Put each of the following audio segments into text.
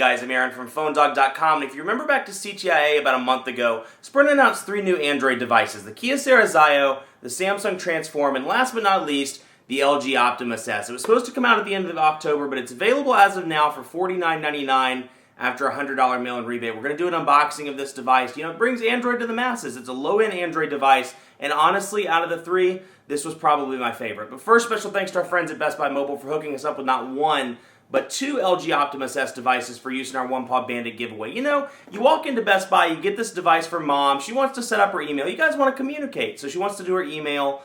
guys, I'm Aaron from PhoneDog.com, and if you remember back to CTIA about a month ago, Sprint announced 3 new Android devices, the Kyocera Zayo, the Samsung Transform, and last but not least, the LG Optimus S. It was supposed to come out at the end of October, but it's available as of now for $49.99 after a $100 mail-in rebate. We're going to do an unboxing of this device. You know, it brings Android to the masses. It's a low-end Android device, and honestly, out of the 3, this was probably my favorite. But first, special thanks to our friends at Best Buy Mobile for hooking us up with not 1, but 2 LG Optimus S devices for use in our One Paw Bandit giveaway. You know, you walk into Best Buy, you get this device for mom, she wants to set up her email. You guys want to communicate, so she wants to do her email,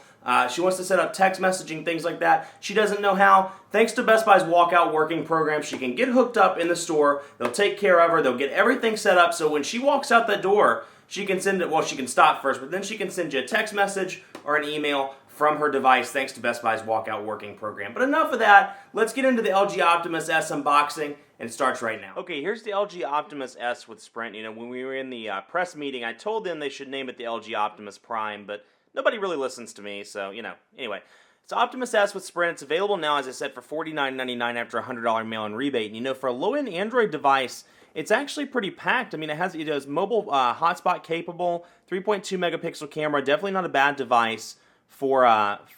she wants to set up text messaging, things like that. She doesn't know how. Thanks to Best Buy's walkout working program, she can get hooked up in the store, they'll take care of her, they'll get everything set up, so when she walks out the door, she can send it, well, she can stop first, but then she can send you a text message or an email from her device thanks to Best Buy's walkout working program. But enough of that, let's get into the LG Optimus S unboxing, and it starts right now. Okay, here's the LG Optimus S with Sprint. You know, when we were in the press meeting, I told them they should name it the LG Optimus Prime, but nobody really listens to me, so, you know. Anyway, it's Optimus S with Sprint. It's available now, as I said, for $49.99 after a $100 mail-in rebate. And, you know, for a low-end Android device, it's actually pretty packed. I mean, it has mobile hotspot capable, 3.2 megapixel camera, definitely not a bad device for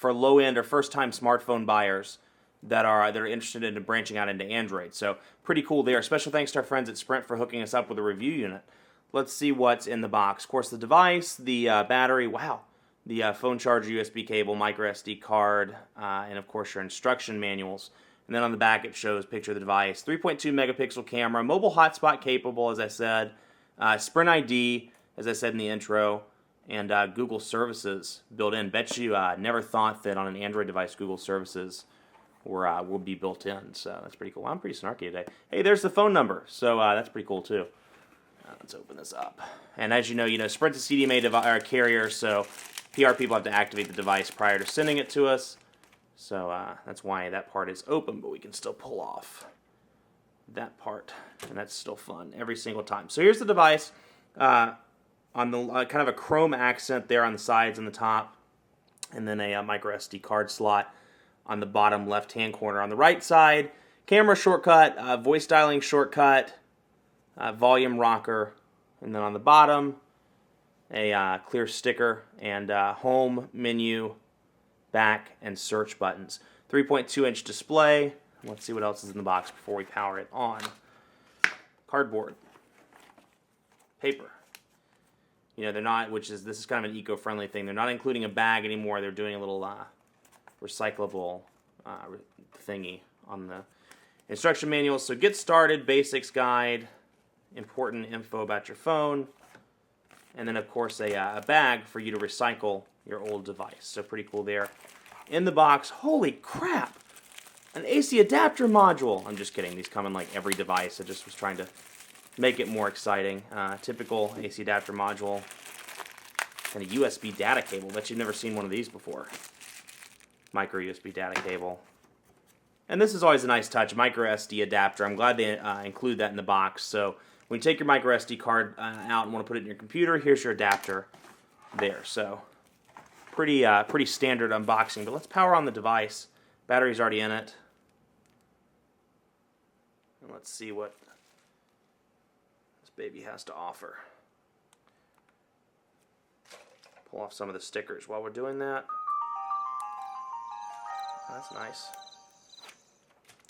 low-end or first-time smartphone buyers that are interested in branching out into Android. So pretty cool there. Special thanks to our friends at Sprint for hooking us up with a review unit. Let's see what's in the box. Of course, the device, the battery, wow, the phone charger, USB cable, micro SD card, and of course your instruction manuals. And then on the back it shows a picture of the device. 3.2 megapixel camera, mobile hotspot capable, as I said, Sprint ID, as I said in the intro, and Google services built in. Bet you never thought that on an Android device Google services will be built in, so that's pretty cool. I'm pretty snarky today. Hey, there's the phone number, so that's pretty cool too. Let's open this up. And as you know, Sprint's a CDMA carrier, so PR people have to activate the device prior to sending it to us. So that's why that part is open, but we can still pull off that part, and that's still fun every single time. So here's the device. On the kind of a chrome accent there on the sides and the top, and then a micro SD card slot on the bottom left-hand corner. On the right side, camera shortcut, voice dialing shortcut, volume rocker, and then on the bottom, a clear sticker, and home, menu, back, and search buttons. 3.2-inch display. Let's see what else is in the box before we power it on. Cardboard. Paper. You know, they're not, this is kind of an eco-friendly thing. They're not including a bag anymore. They're doing a little recyclable thingy on the instruction manual. So get started, basics guide, important info about your phone, and then of course a bag for you to recycle your old device. So pretty cool there. In the box, holy crap, an AC adapter module. I'm just kidding. These come in like every device. I just was trying to make it more exciting. Typical AC adapter module and a USB data cable. Bet you've never seen one of these before. Micro USB data cable. And this is always a nice touch, micro SD adapter. I'm glad they include that in the box. So when you take your micro SD card out and want to put it in your computer, here's your adapter there. So pretty standard unboxing. But let's power on the device. Battery's already in it. And let's see what baby has to offer. Pull off some of the stickers while we're doing that. That's nice.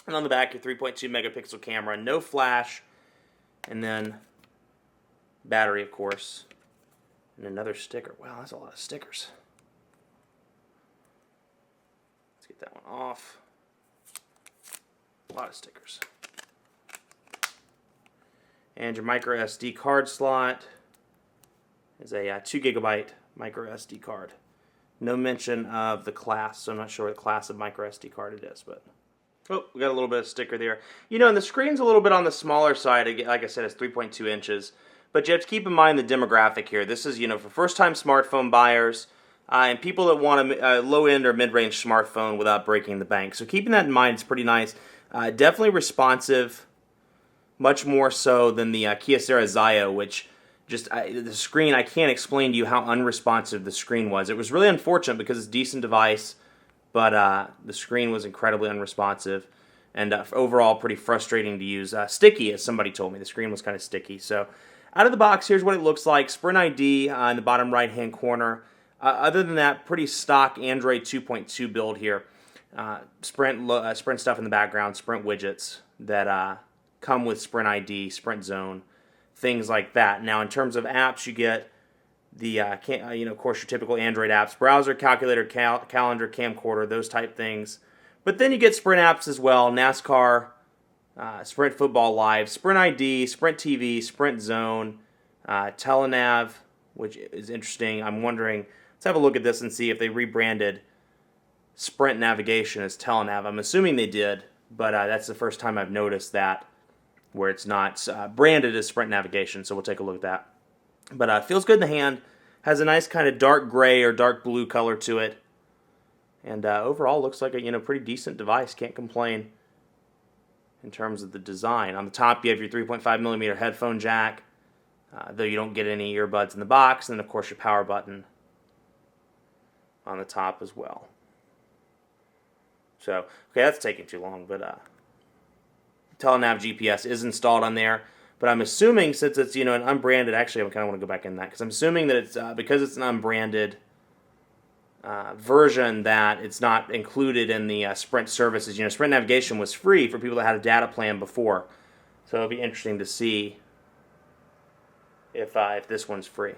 And on the back, your 3.2 megapixel camera, no flash, and then battery, of course, and another sticker. Wow, that's a lot of stickers. Let's get that one off. A lot of stickers. And your micro SD card slot is a 2 gigabyte micro SD card. No mention of the class, so I'm not sure what class of micro SD card it is, but oh, we got a little bit of sticker there. You know, and the screen's a little bit on the smaller side. Like I said, it's 3.2 inches. But you have to keep in mind the demographic here. This is, for first-time smartphone buyers and people that want a low-end or mid-range smartphone without breaking the bank. So keeping that in mind is pretty nice. Definitely responsive. Much more so than the Kyocera Zayo, which the screen, I can't explain to you how unresponsive the screen was. It was really unfortunate because it's a decent device, but the screen was incredibly unresponsive. and overall pretty frustrating to use. Sticky, as somebody told me. The screen was kind of sticky. So out of the box, here's what it looks like. Sprint ID in the bottom right-hand corner. Other than that, pretty stock Android 2.2 build here. Sprint stuff in the background, Sprint widgets that come with Sprint ID, Sprint Zone, things like that. Now, in terms of apps, you get the, of course, your typical Android apps, browser, calculator, calendar, camcorder, those type things. But then you get Sprint apps as well, NASCAR, Sprint Football Live, Sprint ID, Sprint TV, Sprint Zone, Telenav, which is interesting. I'm wondering, let's have a look at this and see if they rebranded Sprint Navigation as Telenav. I'm assuming they did, but that's the first time I've noticed that, where it's not branded as Sprint Navigation, so we'll take a look at that. But feels good in the hand, has a nice kind of dark gray or dark blue color to it, and overall looks like a pretty decent device. Can't complain in terms of the design. On the top, you have your 3.5mm headphone jack, though you don't get any earbuds in the box, and then of course your power button on the top as well. So, okay, that's taking too long, but Telenav GPS is installed on there. But I'm assuming, since it's an unbranded, actually I kind of want to go back in that, because I'm assuming that it's because it's an unbranded version, that it's not included in the Sprint services. Sprint Navigation was free for people that had a data plan before, so it'll be interesting to see if this one's free.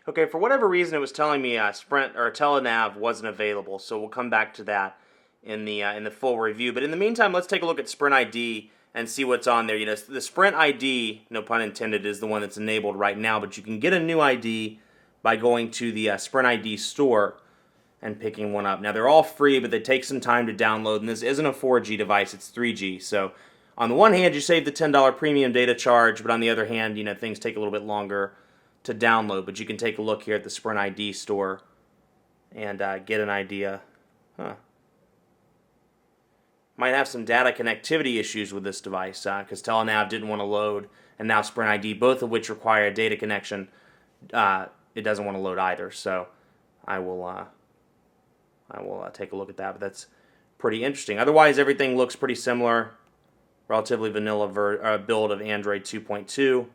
Okay, for whatever reason, it was telling me Sprint or Telenav wasn't available, so we'll come back to that in the full review. But in the meantime, let's take a look at Sprint ID and see what's on there. The Sprint ID, no pun intended, is the one that's enabled right now, but you can get a new ID by going to the Sprint ID store and picking one up. Now, they're all free, but they take some time to download, and this isn't a 4G device, it's 3G. So on the one hand, you save the $10 premium data charge, but on the other hand, things take a little bit longer to download. But you can take a look here at the Sprint ID store and get an idea. Might have some data connectivity issues with this device, because Telenav didn't want to load, and now Sprint ID, both of which require a data connection, it doesn't want to load either. So I will take a look at that, but that's pretty interesting. Otherwise, everything looks pretty similar. Relatively vanilla build of Android 2.2,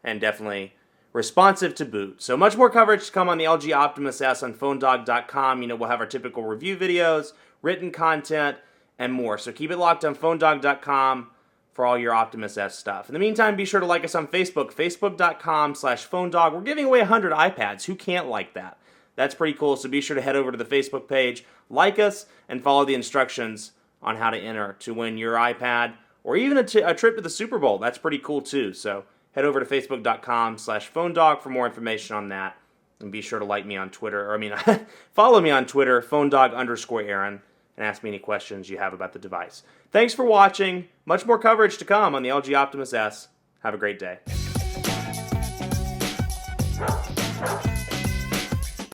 and definitely responsive to boot. So much more coverage to come on the LG Optimus S on PhoneDog.com. We'll have our typical review videos, written content, and more. So keep it locked on PhoneDog.com for all your Optimus S stuff. In the meantime, be sure to like us on Facebook, Facebook.com/PhoneDog. We're giving away 100 iPads. Who can't like that? That's pretty cool. So be sure to head over to the Facebook page, like us, and follow the instructions on how to enter to win your iPad, or even a trip to the Super Bowl. That's pretty cool too. So head over to Facebook.com/PhoneDog for more information on that. And be sure to like me on Twitter, follow me on Twitter, PhoneDog_Aaron, and ask me any questions you have about the device. Thanks for watching. Much more coverage to come on the LG Optimus S. Have a great day.